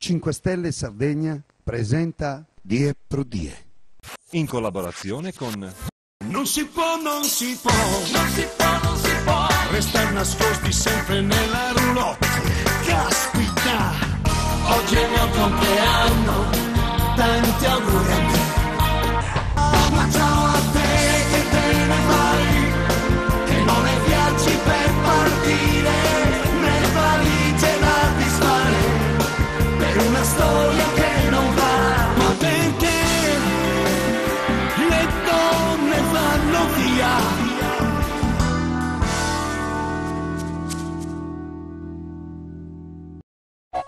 5 Stelle Sardegna presenta Die Pro Die. In collaborazione con... Non si può, non si può, non si può, non si può restare nascosti sempre nella roulotte. Caspita, oggi è il mio compleanno, tanti auguri a me. Ma ciao a te che te ne vai, che non hai viaggi per partire, né valigie da disfare, per una storia che non va. Ma perché le donne vanno via?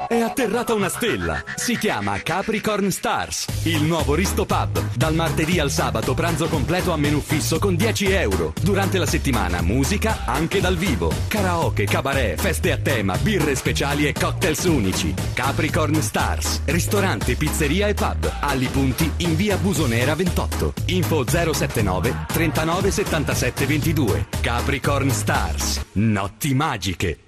È atterrata una stella, si chiama Capricorn Stars, il nuovo Risto Pub. Dal martedì al sabato pranzo completo a menù fisso con 10 euro. Durante la settimana musica anche dal vivo, karaoke, cabaret, feste a tema, birre speciali e cocktails unici. Capricorn Stars, ristorante, pizzeria e pub. Alli Punti in via Busonera 28. Info 079 39 77 22. Capricorn Stars, notti magiche.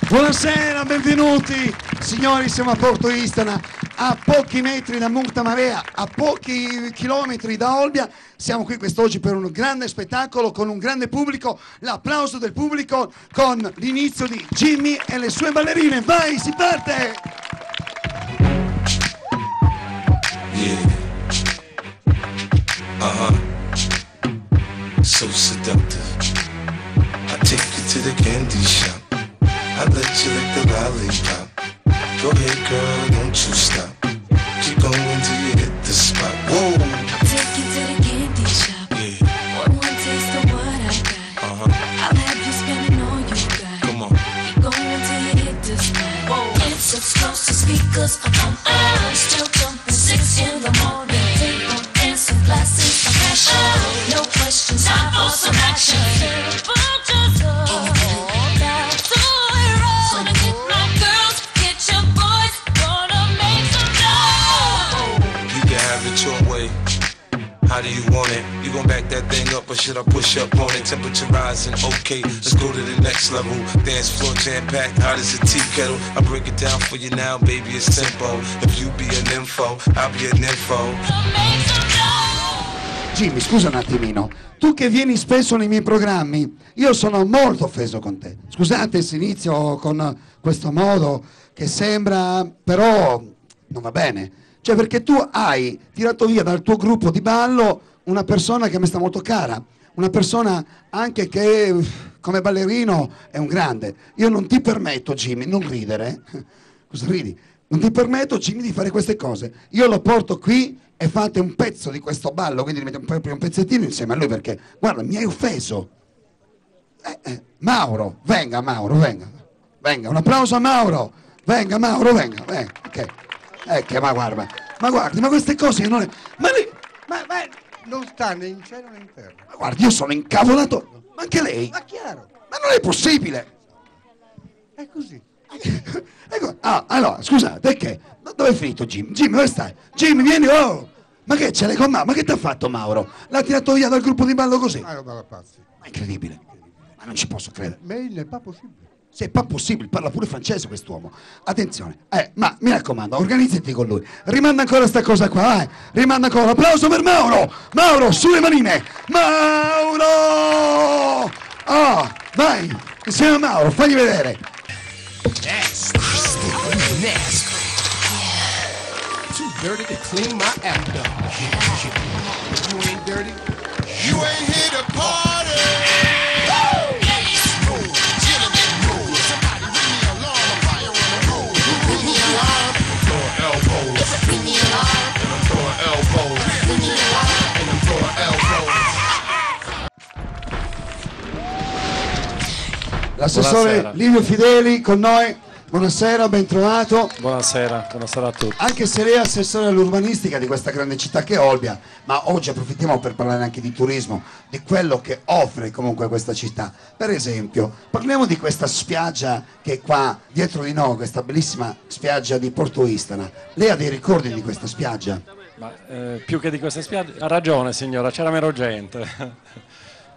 Buonasera, benvenuti. Signori, siamo a Porto Istana, a pochi metri da Montamaria, a pochi chilometri da Olbia. Siamo qui quest'oggi per un grande spettacolo con un grande pubblico. L'applauso del pubblico con l'inizio di Jimmy e le sue ballerine. Vai, si parte! Yeah. So seductive. I take you to the candy shop. I let you lick the lollipop. Go ahead, girl, don't you stop. Keep going till you hit the spot. Whoa. I'll take you to the candy shop. Yeah. One taste of what I got. I'll have you spending all you got. Come on. Keep going till you hit the spot. Whoa. It's exposed to speakers. I'm still jumping 6 in the morning. Take on dancing classes. I'm passion. No questions. Time for some action. How do you want it? You gon' back that thing up or should I push up on it? Temperature rising, okay, let's go to the next level. Dance floor jam-packed, hot as a tea kettle. I break it down for you now, baby, it's tempo. If you be an info, I'll be an info. Jimmy, scusa un attimino, tu che vieni spesso nei miei programmi, io sono molto offeso con te. Scusate se inizio con questo modo che sembra, però non va bene. Cioè, perché tu hai tirato via dal tuo gruppo di ballo una persona che mi sta molto cara, una persona anche che come ballerino è un grande. Io non ti permetto, Jimmy, non ridere. Cosa ridi? Non ti permetto, Jimmy, di fare queste cose. Io lo porto qui e fate un pezzo di questo ballo, quindi metto proprio un pezzettino insieme a lui perché, guarda, mi hai offeso. Mauro, venga, venga. Venga, un applauso a Mauro. Venga, Mauro, venga. Ok. Ma guardi, ma queste cose non è... Ma non sta né in cielo né in terra. Ma guardi, io sono incavolato. Ma anche lei? Ma chiaro. Ma non è possibile. È così. Ecco, allora, scusate, perché? Dove è finito Jimmy? Jimmy, dove stai? Jimmy, vieni, oh! Ma che ce l'hai con Mauro? Ma che ti ha fatto Mauro? L'ha tirato via dal gruppo di ballo così? Ma roba da pazzi. Ma è incredibile. Ma non ci posso credere. Ma il n'est pas possible. Se è pas possibile, parla pure francese quest'uomo. Attenzione, ma mi raccomando, organizzati con lui. Rimanda ancora sta cosa qua, Rimanda ancora. Applauso per Mauro! Mauro, sulle manine! Mauro! Oh, vai! Insieme a Mauro, fagli vedere. Nasty. Too dirty to clean my after. You ain't dirty. You ain't here to party. L'assessore Livio Fideli con noi. Buonasera, ben trovato. Buonasera a tutti. Anche se lei è assessore all'urbanistica di questa grande città che è Olbia, ma oggi approfittiamo per parlare anche di turismo, di quello che offre comunque questa città. Per esempio, parliamo di questa spiaggia che è qua dietro di noi, questa bellissima spiaggia di Porto Istana. Lei ha dei ricordi di questa spiaggia? Ma, più che di questa spiaggia, ha ragione signora, c'era meno gente.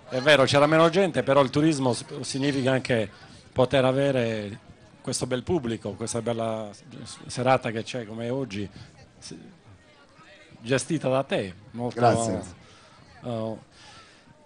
È vero, c'era meno gente, però il turismo significa anche poter avere questo bel pubblico, questa bella serata che c'è come oggi, gestita da te. Molto, grazie.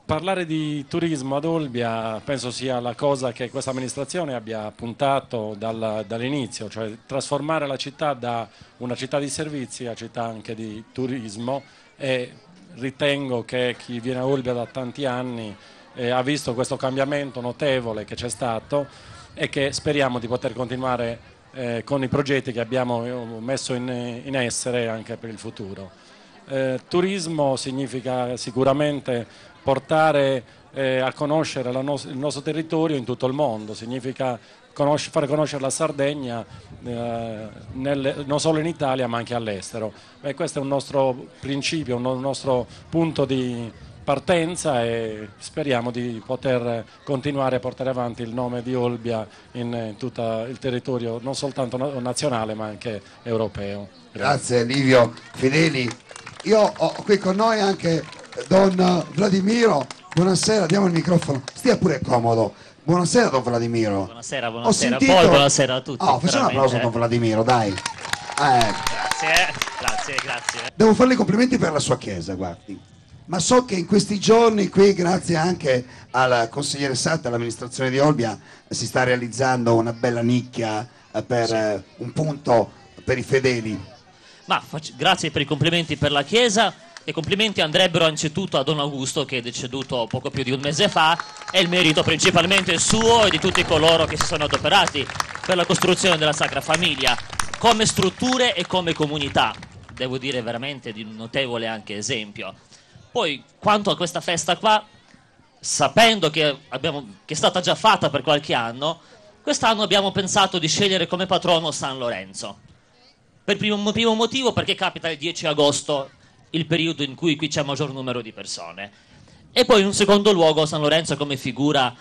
Parlare di turismo ad Olbia penso sia la cosa che questa amministrazione abbia puntato dall'inizio, cioè trasformare la città da una città di servizi a città anche di turismo, e ritengo che chi viene a Olbia da tanti anni ha visto questo cambiamento notevole che c'è stato e che speriamo di poter continuare con i progetti che abbiamo messo in essere anche per il futuro. Turismo significa sicuramente portare a conoscere il nostro territorio in tutto il mondo, significa fare conoscere la Sardegna non solo in Italia ma anche all'estero. Questo è un nostro principio, un nostro punto di partenza, e speriamo di poter continuare a portare avanti il nome di Olbia in tutto il territorio, non soltanto nazionale ma anche europeo. Grazie Livio Fedeli. Io ho qui con noi anche Don Vladimiro. Buonasera, diamo il microfono, stia pure comodo. Buonasera Don Vladimiro. Buonasera, Ho sentito... poi buonasera a tutti. Facciamo un applauso a Don Vladimiro, dai. Grazie. Devo farle i complimenti per la sua chiesa, guardi. Ma so che in questi giorni qui, grazie anche al consigliere Satta, all'amministrazione di Olbia, si sta realizzando una bella nicchia per un punto per i fedeli. Ma grazie per i complimenti per la chiesa, e complimenti andrebbero anzitutto a Don Augusto, che è deceduto poco più di un mese fa, e il merito principalmente suo e di tutti coloro che si sono adoperati per la costruzione della Sacra Famiglia, come strutture e come comunità. Devo dire veramente di un notevole anche esempio. Poi, quanto a questa festa qua, sapendo che è stata già fatta per qualche anno, quest'anno abbiamo pensato di scegliere come patrono San Lorenzo. Per primo motivo perché capita il 10 agosto, il periodo in cui qui c'è maggior numero di persone. E poi in un secondo luogo San Lorenzo come figura,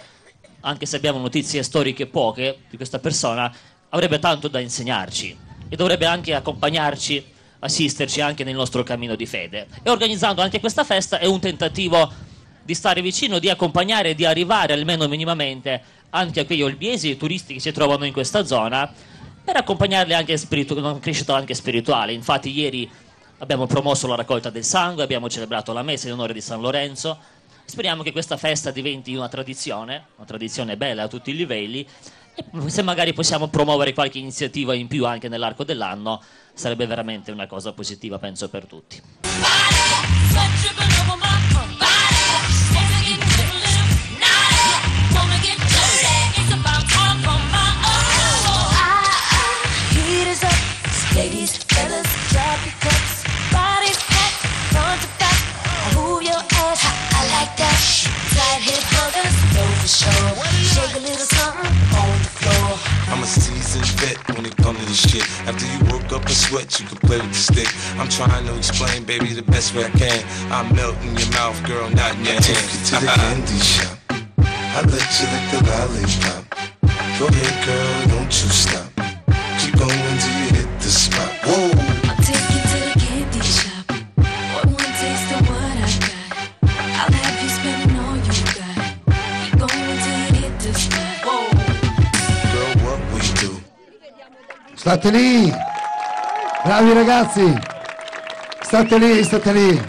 anche se abbiamo notizie storiche poche di questa persona, avrebbe tanto da insegnarci e dovrebbe anche accompagnarci, assisterci anche nel nostro cammino di fede. E organizzando anche questa festa è un tentativo di stare vicino, di accompagnare e di arrivare almeno minimamente anche a quegli olbiesi e turisti che si trovano in questa zona, per accompagnarli anche in una crescita anche spirituale. Infatti ieri abbiamo promosso la raccolta del sangue, abbiamo celebrato la messa in onore di San Lorenzo. Speriamo che questa festa diventi una tradizione bella a tutti i livelli, e se magari possiamo promuovere qualche iniziativa in più anche nell'arco dell'anno, sarebbe veramente una cosa positiva, penso, per tutti. Ladies, fellas, drop your cups, bodies hot, front to back, move your ass, I like that. Side hip huggers, know for sure. Shake a little something on the floor. I'm a seasoned vet when it comes to this shit. After you work up a sweat, you can play with the stick. I'm trying to explain, baby, the best way I can. I melt in your mouth, girl, not in your hand. Take you to the candy shop. I let you lick the lollipop. Go ahead, girl, don't you stop. Keep going till you hit the spot. Whoa. I'll take you to the candy shop. One taste of what I got. I'll have you spending all you got. Keep going till you hit the spot. Whoa. Girl, what we do? State lì, bravi ragazzi, state lì.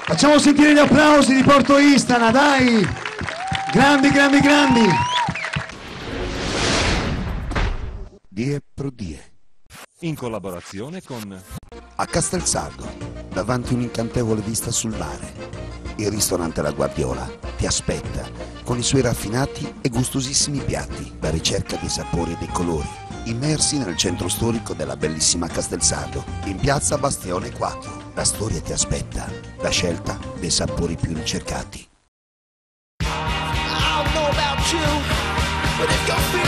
Facciamo sentire gli applausi di Porto Istana, dai, grandi. Die pro die. In collaborazione con A Castelsardo, davanti un'incantevole vista sul mare, il ristorante La Guardiola ti aspetta con i suoi raffinati e gustosissimi piatti, la ricerca dei sapori e dei colori, immersi nel centro storico della bellissima Castelsardo, in piazza Bastione 4. La storia ti aspetta, la scelta dei sapori più ricercati. I don't know about you, but if you're feeling